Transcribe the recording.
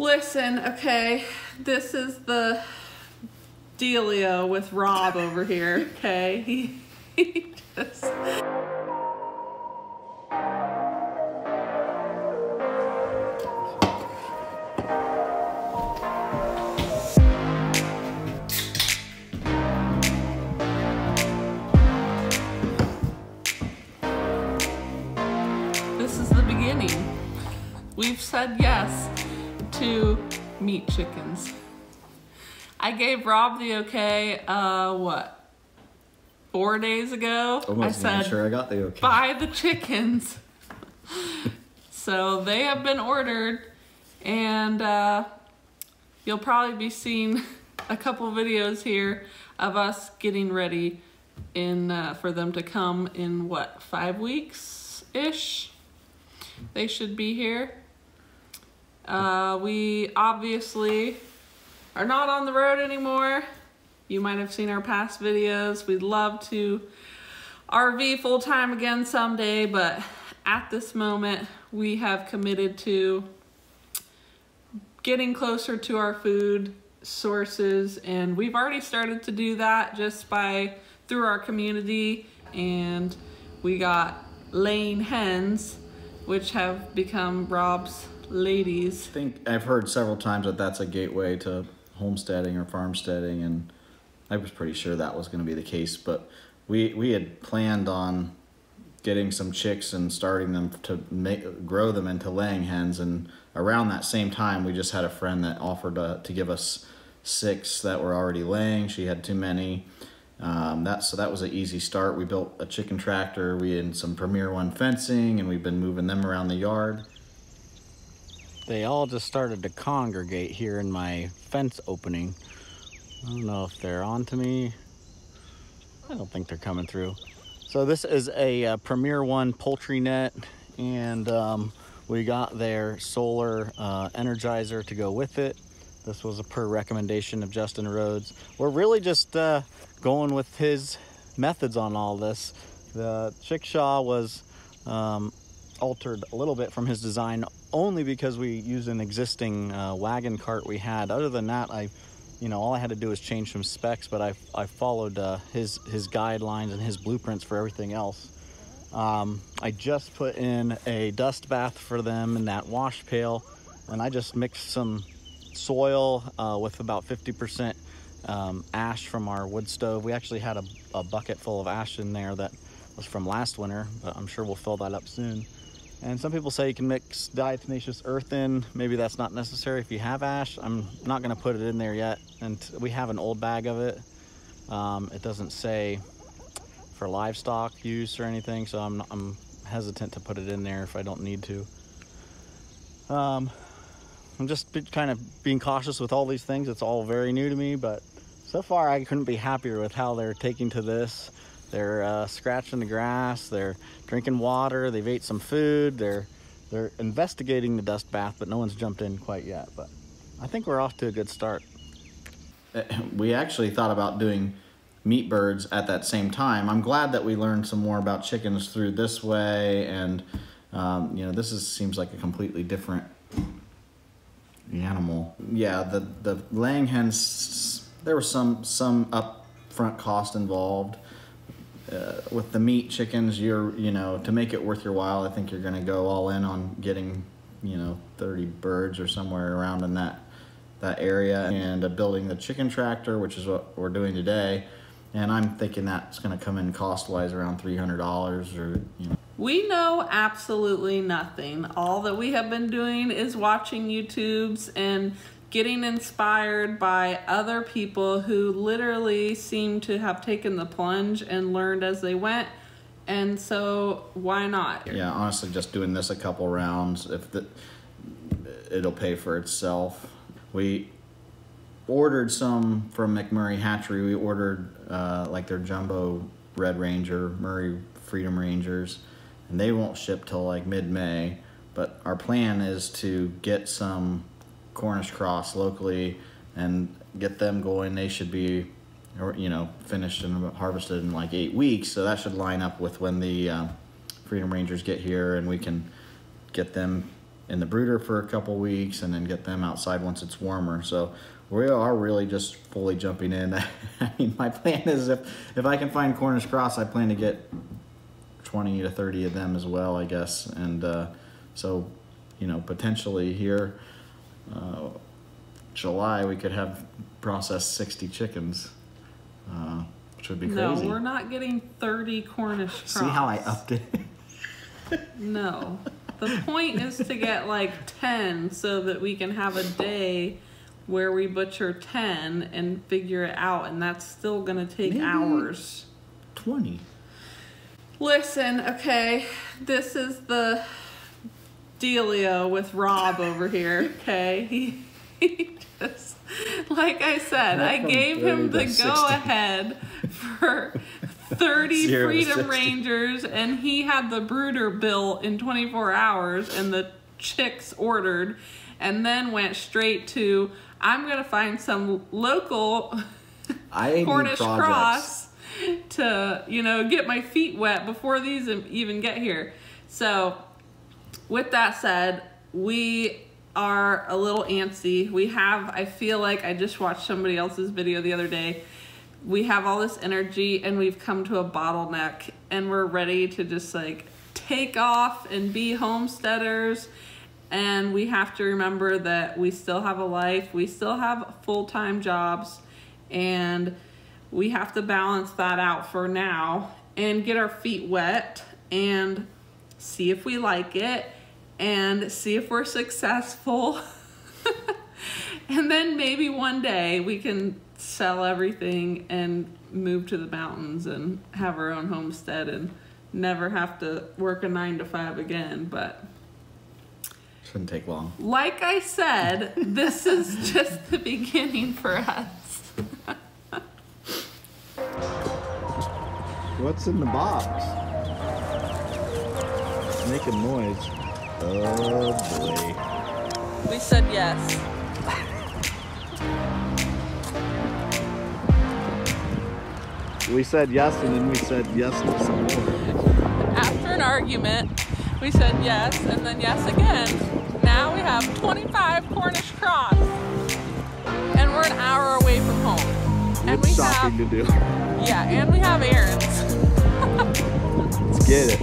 Listen, okay, this is the dealio with Rob over here, okay? He just... This is the beginning. We've said yes to meat chickens. I gave Rob the okay, what, 4 days ago? I said, sure I got the okay. Buy the chickens. So they have been ordered, and you'll probably be seeing a couple videos here of us getting ready for them to come in, what, 5 weeks-ish? They should be here. We obviously are not on the road anymore. You might have seen our past videos. We'd love to RV full-time again someday, but at this moment, we have committed to getting closer to our food sources, and we've already started to do that just through our community, and we got laying hens, which have become Rob's ladies. I think I've heard several times that that's a gateway to homesteading or farmsteading, and I was pretty sure that was going to be the case, but we had planned on getting some chicks and starting them to grow them into laying hens, and around that same time we just had a friend that offered to give us 6 that were already laying. She had too many. So that was an easy start. We built a chicken tractor, we had some Premier One fencing, and we've been moving them around the yard. They all just started to congregate here in my fence opening. I don't know if they're onto me. I don't think they're coming through. So this is a Premier One poultry net, and we got their solar energizer to go with it. This was a per recommendation of Justin Rhodes. We're really just going with his methods on all this. The chickshaw was altered a little bit from his design only because we used an existing wagon cart we had. Other than that, all I had to do was change some specs, but I followed his guidelines and his blueprints for everything else. I just put in a dust bath for them in that wash pail, and I just mixed some soil with about 50% ash from our wood stove. We actually had a bucket full of ash in there that was from last winter, but I'm sure we'll fill that up soon. And some people say you can mix diatomaceous earth in. Maybe that's not necessary if you have ash. I'm not gonna put it in there yet, and we have an old bag of it. It doesn't say for livestock use or anything, so I'm hesitant to put it in there if I don't need to. I'm just kind of being cautious with all these things. It's all very new to me, but so far I couldn't be happier with how they're taking to this. They're scratching the grass, they're drinking water, they've ate some food, they're investigating the dust bath, but no one's jumped in quite yet. But I think we're off to a good start. We actually thought about doing meat birds at that same time. I'm glad that we learned some more about chickens through this way, and this seems like a completely different animal. Yeah, the laying hens, there was some upfront cost involved. With the meat chickens, to make it worth your while, I think you're going to go all in on getting 30 birds or somewhere around in that area, and building the chicken tractor, which is what we're doing today. And I'm thinking that's going to come in cost-wise around $300 or We know absolutely nothing. All that we have been doing is watching YouTubes and getting inspired by other people who literally seem to have taken the plunge and learned as they went. And so why not? Yeah, honestly, just doing this a couple rounds, it'll pay for itself. We ordered some from McMurray Hatchery. We ordered like their jumbo Red Ranger, Murray Freedom Rangers, and they won't ship till like mid-May. But our plan is to get some Cornish cross locally and get them going. They should be finished and harvested in like 8 weeks, so that should line up with when the Freedom Rangers get here, and we can get them in the brooder for a couple weeks and then get them outside once it's warmer. So we are really just fully jumping in. I mean, my plan is if I can find Cornish cross, I plan to get 20 to 30 of them as well, I guess. And so, you know, potentially here, July, we could have processed 60 chickens, which would be crazy. No, we're not getting 30 Cornish cross. See how I upped it? No. The point is to get like 10 so that we can have a day where we butcher 10 and figure it out, and that's still going to take hours. 20. Listen, okay, this is the dealio with Rob over here, okay? He just, like I said, I gave him the go-ahead for 30 Freedom Rangers, and he had the brooder built in 24 hours and the chicks ordered, and then went straight to, I'm going to find some local Cornish cross to, you know, get my feet wet before these even get here. So with that said, we are a little antsy. We have, I feel like I just watched somebody else's video the other day. We have all this energy and we've come to a bottleneck and we're ready to just like take off and be homesteaders. And we have to remember that we still have a life, we still have full-time jobs, and we have to balance that out for now and get our feet wet and see if we like it and see if we're successful. And then maybe one day we can sell everything and move to the mountains and have our own homestead and never have to work a 9-to-5 again. But shouldn't take long. like I said, this is just the beginning for us. What's in the box? It's making noise. Oh boy. We said yes. We said yes, and then we said yes to some more. After an argument, we said yes, and then yes again. Now we have 25 Cornish cross, and we're an hour away from home. And it's shopping to do. Yeah, and we have errands. Let's get it.